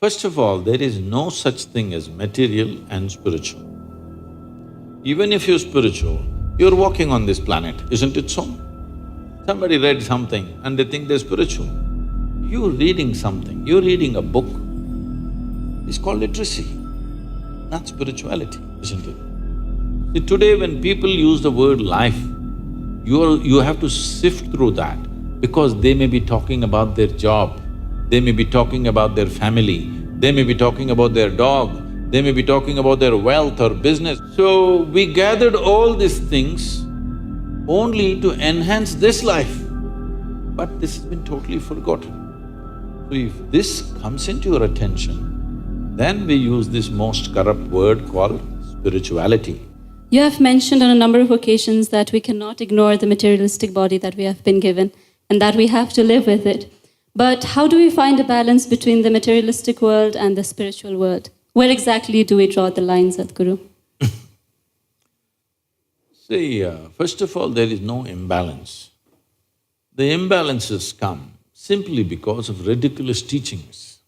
First of all, there is no such thing as material and spiritual. Even if you're spiritual, you're walking on this planet, isn't it so? Somebody read something and they think they're spiritual. You're reading something, you're reading a book, it's called literacy, not spirituality, isn't it? See, today when people use the word life, you have to sift through that because they may be talking about their job, they may be talking about their family, they may be talking about their dog, they may be talking about their wealth or business. So, we gathered all these things only to enhance this life, but this has been totally forgotten. So, if this comes into your attention, then we use this most corrupt word called spirituality. You have mentioned on a number of occasions that we cannot ignore the materialistic body that we have been given and that we have to live with it. But how do we find a balance between the materialistic world and the spiritual world? Where exactly do we draw the line, Sadhguru? See, first of all, there is no imbalance. The imbalances come simply because of ridiculous teachings.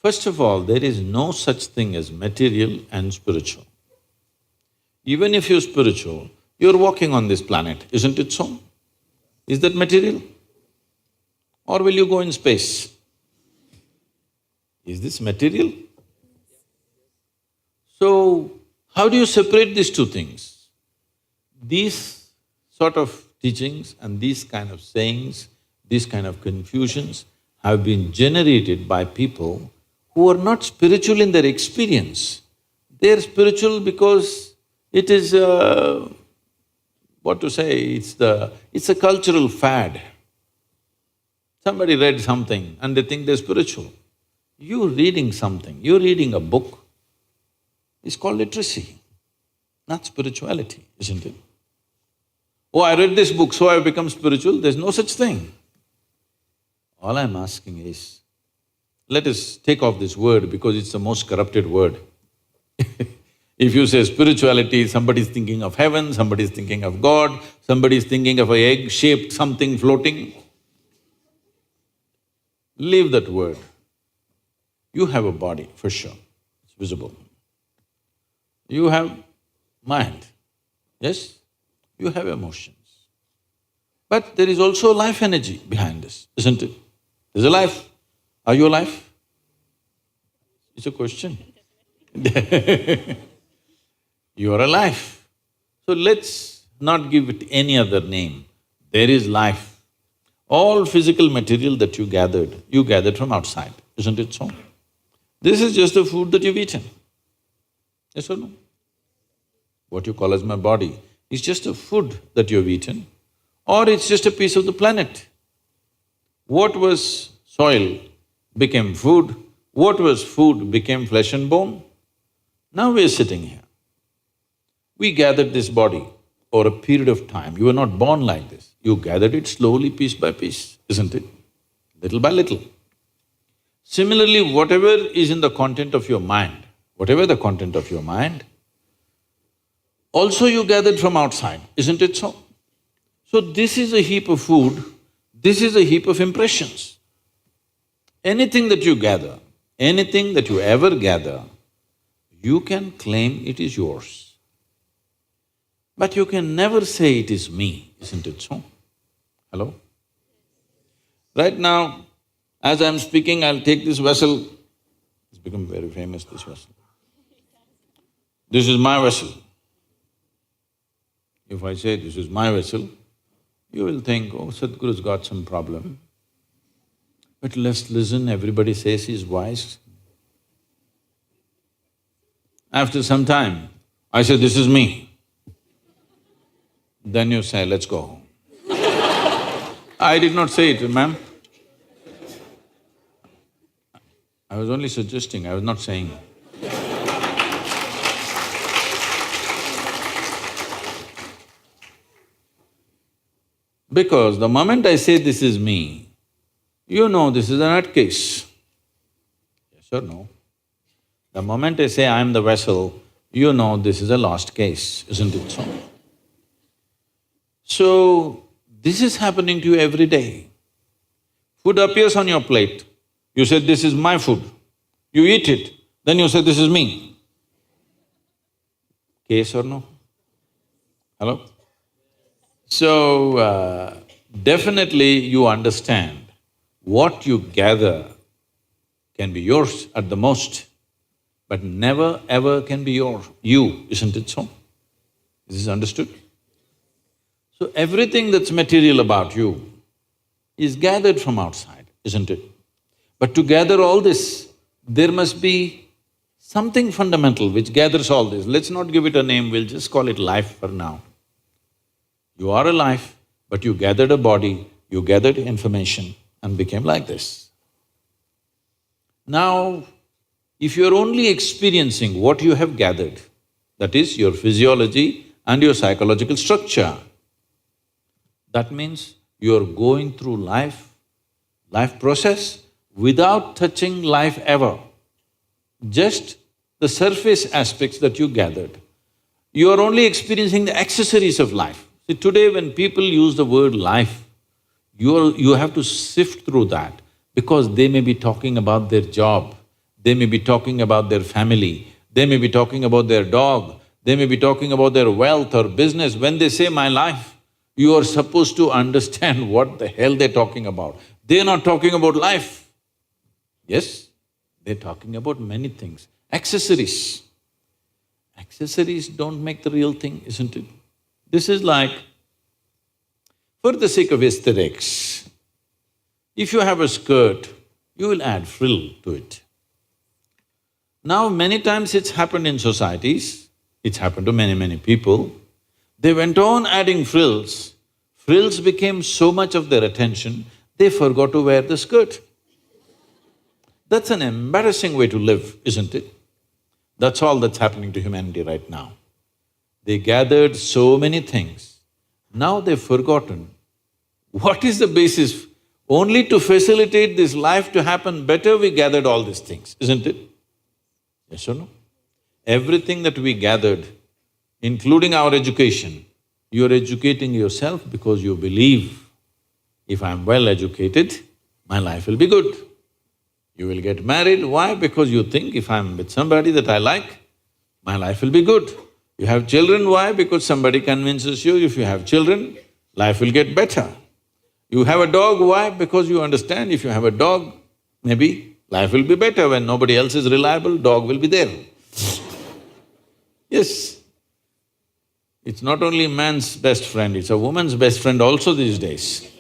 First of all, there is no such thing as material and spiritual. Even if you're spiritual, you're walking on this planet, isn't it so? Is that material? Or will you go in space? Is this material? So, how do you separate these two things? These sort of teachings and these kind of sayings, these kind of confusions have been generated by people who are not spiritual in their experience. They're spiritual because it is what to say, it's a cultural fad. Somebody read something and they think they're spiritual. You're reading something, you're reading a book, it's called literacy, not spirituality, isn't it? Oh, I read this book, so I've become spiritual, there's no such thing. All I'm asking is, let us take off this word because it's the most corrupted word. If you say spirituality, somebody's thinking of heaven, somebody's thinking of God, somebody's thinking of an egg-shaped something floating. Leave that word. You have a body, for sure, it's visible. You have mind, yes? You have emotions. But there is also life energy behind this, isn't it? There's a life. Are you alive? It's a question. You are alive. So let's not give it any other name. There is life. All physical material that you gathered from outside, isn't it so? This is just the food that you've eaten. Yes or no? What you call as my body is just a food that you've eaten, or it's just a piece of the planet. What was soil became food, what was food became flesh and bone. Now we're sitting here. We gathered this body over a period of time. You were not born like this. You gathered it slowly, piece by piece, isn't it? Little by little. Similarly, whatever is in the content of your mind, whatever the content of your mind, also you gathered from outside, isn't it so? So this is a heap of food, this is a heap of impressions. Anything that you gather, anything that you ever gather, you can claim it is yours. But you can never say it is me, isn't it so? Hello? Right now, as I'm speaking, I'll take this vessel. It's become very famous, this vessel. This is my vessel. If I say this is my vessel, you will think, oh, Sadhguru's got some problem. But let's listen, everybody says he's wise. After some time, I say, this is me. Then you say, let's go home. I did not say it, ma'am. I was only suggesting, I was not saying. Because the moment I say this is me, you know this is a nutcase. Yes or no? The moment I say I'm the vessel, you know this is a lost case, isn't it so? So, this is happening to you every day. Food appears on your plate, you said, this is my food. You eat it, then you say, this is me. Case or no? Hello? So, definitely you understand what you gather can be yours at the most, but never ever can be you, isn't it so? Is this understood? So everything that's material about you is gathered from outside, isn't it? But to gather all this, there must be something fundamental which gathers all this. Let's not give it a name, we'll just call it life for now. You are alive, but you gathered a body, you gathered information and became like this. Now, if you're only experiencing what you have gathered, that is your physiology and your psychological structure, that means you're going through life process without touching life ever. Just the surface aspects that you gathered. You are only experiencing the accessories of life. See, today when people use the word life, you have to sift through that because they may be talking about their job, they may be talking about their family, they may be talking about their dog, they may be talking about their wealth or business. When they say my life, you are supposed to understand what the hell they're talking about. They're not talking about life. Yes, they're talking about many things. Accessories. Accessories don't make the real thing, isn't it? This is like, for the sake of aesthetics, if you have a skirt, you will add frill to it. Now, many times it's happened in societies, it's happened to many people, they went on adding frills, frills became so much of their attention, they forgot to wear the skirt. That's an embarrassing way to live, isn't it? That's all that's happening to humanity right now. They gathered so many things, now they've forgotten what is the basis. Only to facilitate this life to happen better, we gathered all these things, isn't it? Yes or no? Everything that we gathered, including our education, you're educating yourself because you believe, if I'm well educated, my life will be good. You will get married, why? Because you think if I'm with somebody that I like, my life will be good. You have children, why? Because somebody convinces you if you have children, life will get better. You have a dog, why? Because you understand if you have a dog, maybe life will be better. When nobody else is reliable, dog will be there. Yes. It's not only man's best friend, it's a woman's best friend also these days.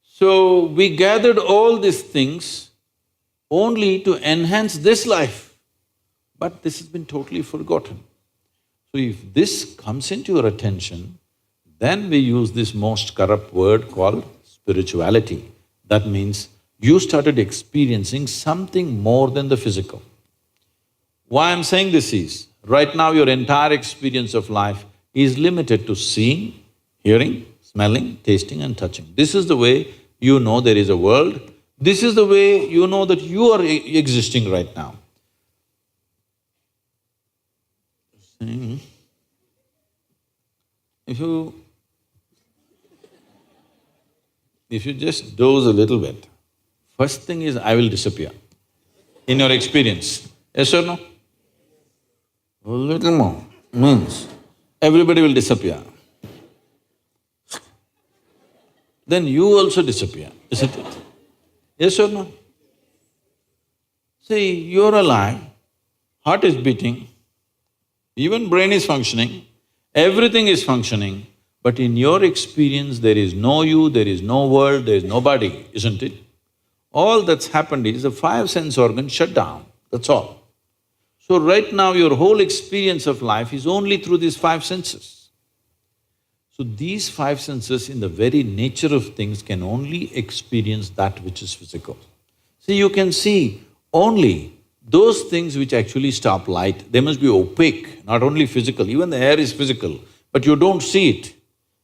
So, we gathered all these things only to enhance this life, but this has been totally forgotten. So, if this comes into your attention, then we use this most corrupt word called spirituality. That means you started experiencing something more than the physical. Why I'm saying this is, right now your entire experience of life is limited to seeing, hearing, smelling, tasting and touching. This is the way you know there is a world, this is the way you know that you are existing right now. If you just doze a little bit, first thing is I will disappear in your experience, yes or no? A little more means everybody will disappear. Then you also disappear, isn't it? Yes or no? See, you're alive, heart is beating, even brain is functioning, everything is functioning, but in your experience there is no you, there is no world, there is nobody, isn't it? All that's happened is the five sense organs shut down, that's all. So right now your whole experience of life is only through these five senses. So these five senses in the very nature of things can only experience that which is physical. See, you can see only those things which actually stop light, they must be opaque, not only physical, even the air is physical, but you don't see it.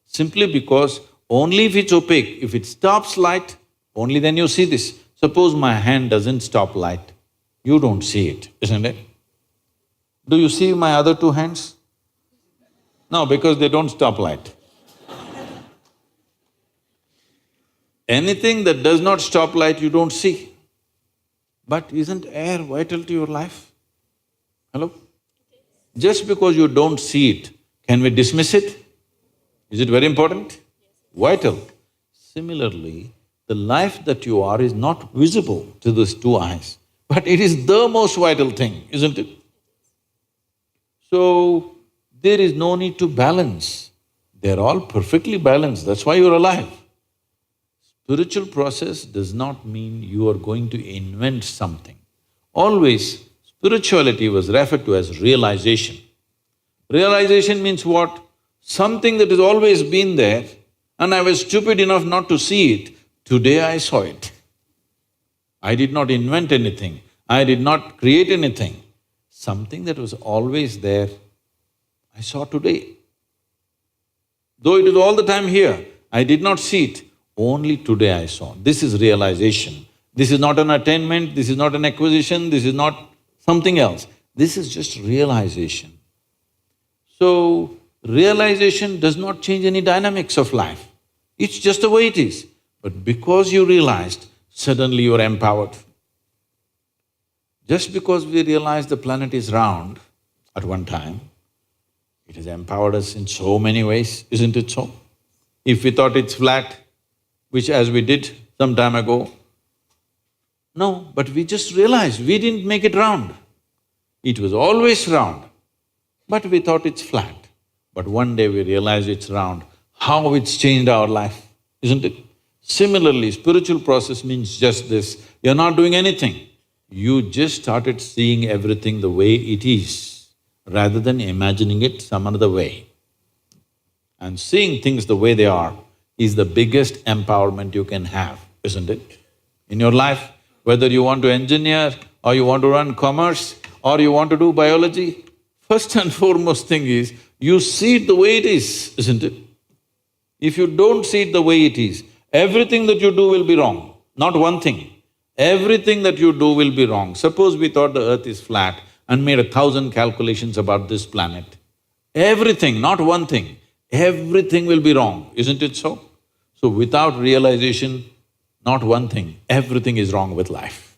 Simply because only if it's opaque, if it stops light, only then you see this. Suppose my hand doesn't stop light, you don't see it, isn't it? Do you see my other two hands? No, because they don't stop light. Anything that does not stop light, you don't see. But isn't air vital to your life? Hello? Just because you don't see it, can we dismiss it? Is it very important? Vital. Similarly, the life that you are is not visible to these two eyes, but it is the most vital thing, isn't it? So, there is no need to balance. They're all perfectly balanced, that's why you're alive. Spiritual process does not mean you are going to invent something. Always, spirituality was referred to as realization. Realization means what? Something that has always been there and I was stupid enough not to see it, today I saw it. I did not invent anything, I did not create anything. Something that was always there, I saw today. Though it is all the time here, I did not see it, only today I saw. This is realization. This is not an attainment, this is not an acquisition, this is not something else. This is just realization. So, realization does not change any dynamics of life. It's just the way it is. But because you realized, suddenly you are empowered. Just because we realized the planet is round at one time, it has empowered us in so many ways, isn't it so? If we thought it's flat, which as we did some time ago, no, but we just realized we didn't make it round. It was always round, but we thought it's flat. But one day we realized it's round. How it's changed our life, isn't it? Similarly, spiritual process means just this, you're not doing anything. You just started seeing everything the way it is, rather than imagining it some other way. And seeing things the way they are is the biggest empowerment you can have, isn't it? In your life, whether you want to engineer or you want to run commerce or you want to do biology, first and foremost thing is, you see it the way it is, isn't it? If you don't see it the way it is, everything that you do will be wrong, not one thing. Everything that you do will be wrong. Suppose we thought the earth is flat and made 1,000 calculations about this planet. Everything, not one thing, everything will be wrong, isn't it so? So without realization, not one thing, everything is wrong with life.